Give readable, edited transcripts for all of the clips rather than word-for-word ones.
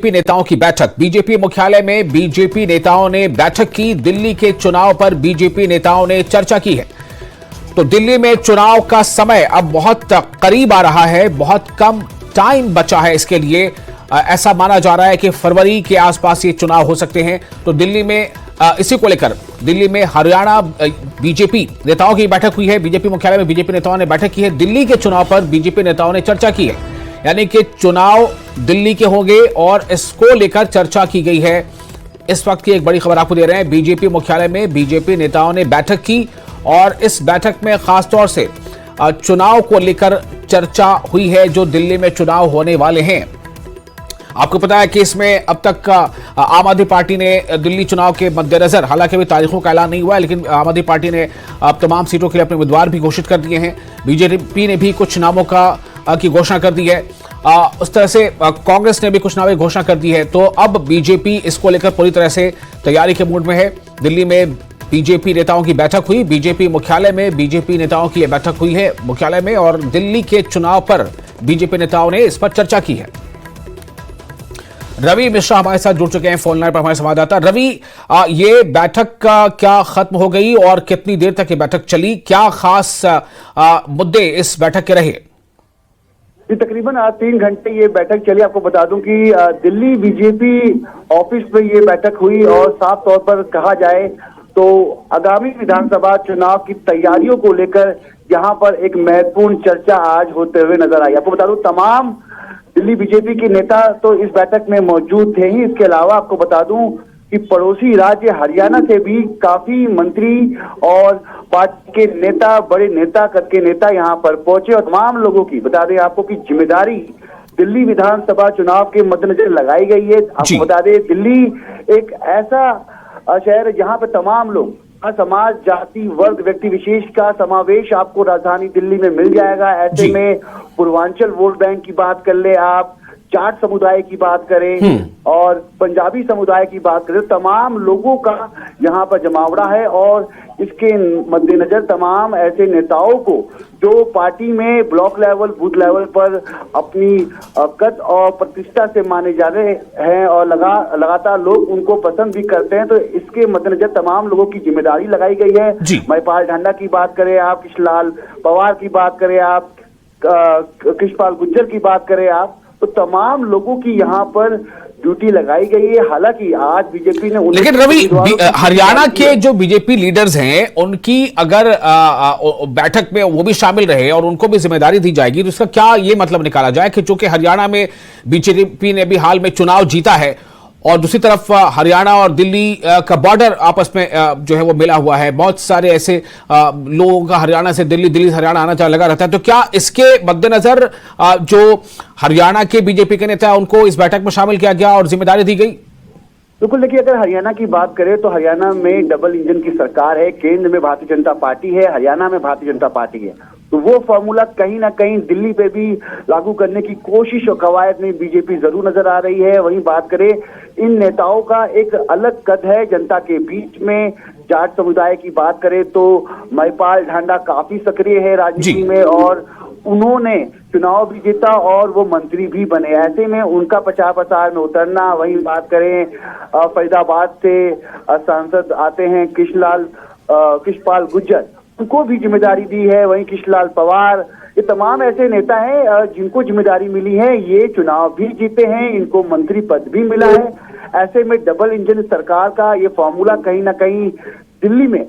BJP नेताओं की बैठक। बीजेपी मुख्यालय में बीजेपी नेताओं ने बैठक की। दिल्ली के चुनाव पर बीजेपी नेताओं ने चर्चा की है। तो दिल्ली में चुनाव का समय अब बहुत करीब आ रहा है, बहुत कम टाइम बचा है इसके लिए। ऐसा माना जा रहा है कि फरवरी के आसपास ये चुनाव हो सकते हैं। तो दिल्ली में इसी को लेकर दिल्ली में हरियाणा बीजेपी नेताओं की बैठक हुई है। बीजेपी मुख्यालय में बीजेपी नेताओं ने बैठक की है। दिल्ली के चुनाव पर बीजेपी नेताओं ने चर्चा की है, यानी कि चुनाव दिल्ली के होंगे और इसको लेकर चर्चा की गई है। इस वक्त की एक बड़ी खबर आपको दे रहे हैं। बीजेपी मुख्यालय में बीजेपी नेताओं ने बैठक की और इस बैठक में खासतौर से चुनाव को लेकर चर्चा हुई है, जो दिल्ली में चुनाव होने वाले हैं। आपको पता है कि इसमें अब तक आम आदमी पार्टी ने दिल्ली चुनाव के मद्देनजर, हालांकि अभी तारीखों का ऐलान नहीं हुआ है, लेकिन आम आदमी पार्टी ने अब तमाम सीटों के लिए अपने उम्मीदवार भी घोषित कर दिए हैं। बीजेपी ने भी कुछ नामों की घोषणा कर दी है। उस तरह से कांग्रेस ने भी कुछ नामों की घोषणा कर दी है। तो अब बीजेपी इसको लेकर पूरी तरह से तैयारी के मूड में है। दिल्ली में बीजेपी नेताओं की बैठक हुई। बीजेपी मुख्यालय में बीजेपी नेताओं की बैठक हुई है मुख्यालय में, और दिल्ली के चुनाव पर बीजेपी नेताओं ने इस पर चर्चा की है। रवि मिश्रा हमारे साथ जुड़ चुके हैं फोन लाइन पर, हमारे संवाददाता। रवि, ये बैठक क्या खत्म हो गई और कितनी देर तक ये बैठक चली? क्या खास मुद्दे इस बैठक के रहे? तकरीबन 3 घंटे ये बैठक चली। आपको बता दूं कि दिल्ली बीजेपी ऑफिस में ये बैठक हुई और साफ तौर पर कहा जाए तो आगामी विधानसभा चुनाव की तैयारियों को लेकर यहाँ पर एक महत्वपूर्ण चर्चा आज होते हुए नजर आई। आपको बता दूं तमाम दिल्ली बीजेपी के नेता तो इस बैठक में मौजूद थे ही। इसके अलावा आपको बता दूं कि पड़ोसी राज्य हरियाणा से भी काफी मंत्री और पार्टी के नेता, बड़े नेता कद के नेता यहाँ पर पहुंचे और तमाम लोगों की बता दें आपको कि जिम्मेदारी दिल्ली विधानसभा चुनाव के मद्देनजर लगाई गई है। आपको बता दें दिल्ली एक ऐसा शहर है जहाँ पे तमाम लोग, समाज, जाति, वर्ग, व्यक्ति विशेष का समावेश आपको राजधानी दिल्ली में मिल जाएगा। ऐसे में पूर्वांचल वोट बैंक की बात कर ले आप, जाट समुदाय की बात करें और पंजाबी समुदाय की बात करें, तमाम लोगों का यहाँ पर जमावड़ा है। और इसके मद्देनजर तमाम ऐसे नेताओं को जो पार्टी में ब्लॉक लेवल, बूथ लेवल पर अपनी कद और प्रतिष्ठा से माने जा रहे हैं और लगातार लोग उनको पसंद भी करते हैं, तो इसके मद्देनजर तमाम लोगों की जिम्मेदारी लगाई गई है। महिपाल ढांडा की बात करें आप, कृष्णलाल पवार की बात करें आप, कृष्णपाल गुर्जर की बात करें आप, तो तमाम लोगों की यहाँ पर ड्यूटी लगाई गई है। हालांकि आज बीजेपी ने, लेकिन रवि, हरियाणा के जो बीजेपी लीडर्स हैं उनकी अगर बैठक में वो भी शामिल रहे और उनको भी जिम्मेदारी दी जाएगी, तो इसका क्या ये मतलब निकाला जाए कि चूंकि हरियाणा में बीजेपी ने भी हाल में चुनाव जीता है और दूसरी तरफ हरियाणा और दिल्ली का बॉर्डर आपस में जो है वो मिला हुआ है, बहुत सारे ऐसे लोगों का हरियाणा से दिल्ली, दिल्ली से हरियाणा आना लगा रहता है, तो क्या इसके मद्देनजर जो हरियाणा के बीजेपी के नेता उनको इस बैठक में शामिल किया गया और जिम्मेदारी दी गई? बिल्कुल, देखिए अगर हरियाणा की बात करें तो हरियाणा में डबल इंजन की सरकार है। केंद्र में भारतीय जनता पार्टी है, हरियाणा में भारतीय जनता पार्टी है, तो वो फॉर्मूला कहीं ना कहीं दिल्ली पे भी लागू करने की कोशिश और कवायद में बीजेपी जरूर नजर आ रही है। वहीं बात करें इन नेताओं का एक अलग कद है जनता के बीच में। जाट समुदाय की बात करें तो महिपाल ढांडा काफी सक्रिय है राजनीति में और उन्होंने चुनाव भी जीता और वो मंत्री भी बने। ऐसे में उनका प्रचार प्रसार में उतरना। वहीं बात करें फरीदाबाद से सांसद आते हैं कृष्णपाल गुर्जर, उनको भी जिम्मेदारी दी है। वहीं कृष्णलाल पवार, ये तमाम ऐसे नेता हैं जिनको जिम्मेदारी मिली है, ये चुनाव भी जीते हैं, इनको मंत्री पद भी मिला है। ऐसे में डबल इंजन सरकार का ये फॉर्मूला कहीं ना कहीं दिल्ली में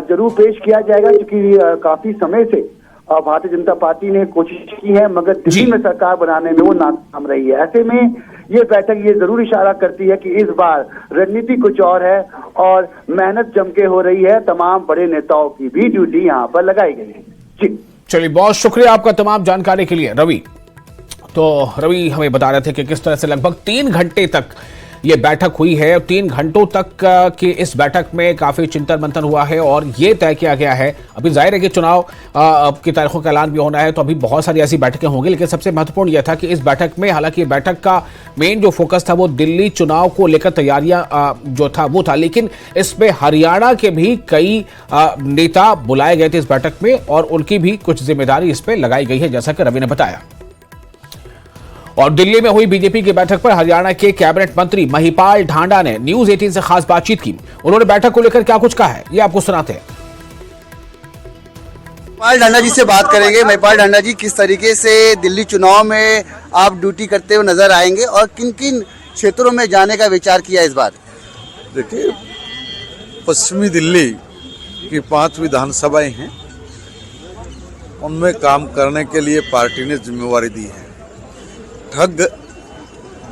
जरूर पेश किया जाएगा, क्योंकि काफी समय से भारतीय जनता पार्टी ने कोशिश की है मगर दिल्ली में सरकार बनाने में वो नाकाम रही है। ऐसे में ये बैठक ये जरूर इशारा करती है कि इस बार रणनीति कुछ और है और मेहनत जम के हो रही है। तमाम बड़े नेताओं की भी ड्यूटी यहाँ पर लगाई गई है। जी चलिए, बहुत शुक्रिया आपका तमाम जानकारी के लिए रवि। तो रवि हमें बता रहे थे कि किस तरह से लगभग 3 घंटे तक ये बैठक हुई है। 3 घंटों तक की इस बैठक में काफी चिंतन मंथन हुआ है और ये तय किया गया है। अभी जाहिर है कि चुनाव की तारीखों का ऐलान भी होना है, तो अभी बहुत सारी ऐसी बैठकें होंगी, लेकिन सबसे महत्वपूर्ण यह था कि इस बैठक में, हालांकि बैठक का मेन जो फोकस था वो दिल्ली चुनाव को लेकर तैयारियां जो था वो था, लेकिन इसमें हरियाणा के भी कई नेता बुलाए गए थे इस बैठक में और उनकी भी कुछ जिम्मेदारी इस पर लगाई गई है, जैसा कि रवि ने बताया। और दिल्ली में हुई बीजेपी की बैठक पर हरियाणा के कैबिनेट मंत्री महिपाल ढांडा ने न्यूज 18 से खास बातचीत की। उन्होंने बैठक को लेकर क्या कुछ कहा है, ये आपको सुनाते हैं। महिपाल ढांडा जी से बात करेंगे। महिपाल ढांडा जी, किस तरीके से दिल्ली चुनाव में आप ड्यूटी करते हुए नजर आएंगे और किन किन क्षेत्रों में जाने का विचार किया इस बार? देखिए, पश्चिमी दिल्ली की 5 विधानसभाएं हैं, उनमें काम करने के लिए पार्टी ने जिम्मेवारी दी है। ठग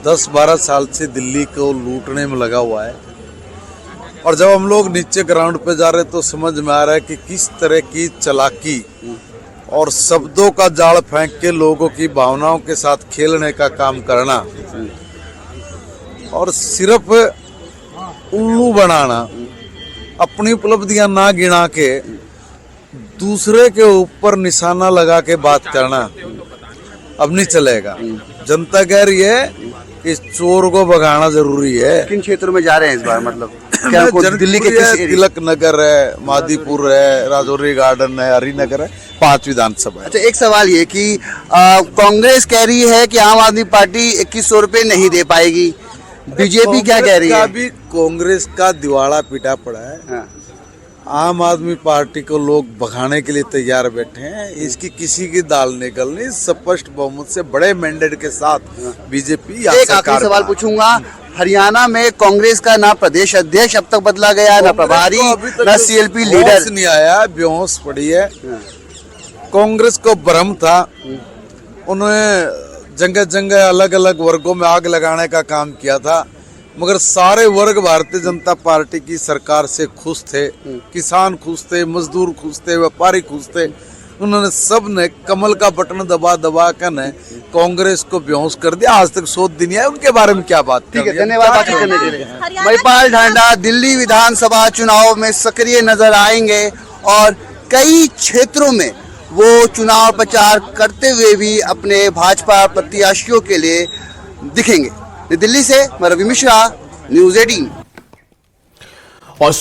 10-12 साल से दिल्ली को लूटने में लगा हुआ है और जब हम लोग नीचे ग्राउंड पे जा रहे तो समझ में आ रहा है कि किस तरह की चालाकी और शब्दों का जाल फेंक के लोगों की भावनाओं के साथ खेलने का काम करना और सिर्फ उल्लू बनाना, अपनी उपलब्धियां ना गिना के दूसरे के ऊपर निशाना लगा के बात करना अब नहीं चलेगा। जनता कह रही है कि इस चोर को भगाना जरूरी है। किन क्षेत्रों में जा रहे हैं इस बार? मतलब क्या दिल्ली के किस एरिया? तिलक नगर है, मादीपुर है, राजौरी गार्डन है, हरिनगर है, 5 विधानसभा है। अच्छा, एक सवाल ये कि कांग्रेस कह रही है कि आम आदमी पार्टी 2100 रुपए नहीं दे पाएगी, बीजेपी क्या कह रही है? अभी कांग्रेस का दिवाला पिटा पड़ा है। हाँ। आम आदमी पार्टी को लोग भगाने के लिए तैयार बैठे हैं। इसकी किसी की दाल निकलनी, स्पष्ट बहुमत से बड़े मैंडेट के साथ बीजेपी एक आखिरी सवाल पूछूंगा। हरियाणा में कांग्रेस का ना प्रदेश अध्यक्ष अब तक बदला गया, ना प्रभारी, ना सीएलपी लीडर नहीं आया, बेहोश पड़ी है। कांग्रेस को भ्रम था, उन्होंने जगह जगह अलग अलग वर्गों में आग लगाने का काम किया था, मगर सारे वर्ग भारतीय जनता पार्टी की सरकार से खुश थे। किसान खुश थे, मजदूर खुश थे, व्यापारी खुश थे। उन्होंने सब ने कमल का बटन दबा दबा कर कांग्रेस को बेहोश कर दिया। आज तक 100 दिन है, उनके बारे में क्या बात? ठीक है, धन्यवाद बात करने के लिए। महिपाल ढांडा दिल्ली विधानसभा चुनाव में सक्रिय नजर आएंगे और कई क्षेत्रों में वो चुनाव प्रचार करते हुए भी अपने भाजपा प्रत्याशियों के लिए दिखेंगे। दिल्ली से मैं रवि मिश्रा, न्यूज 18। और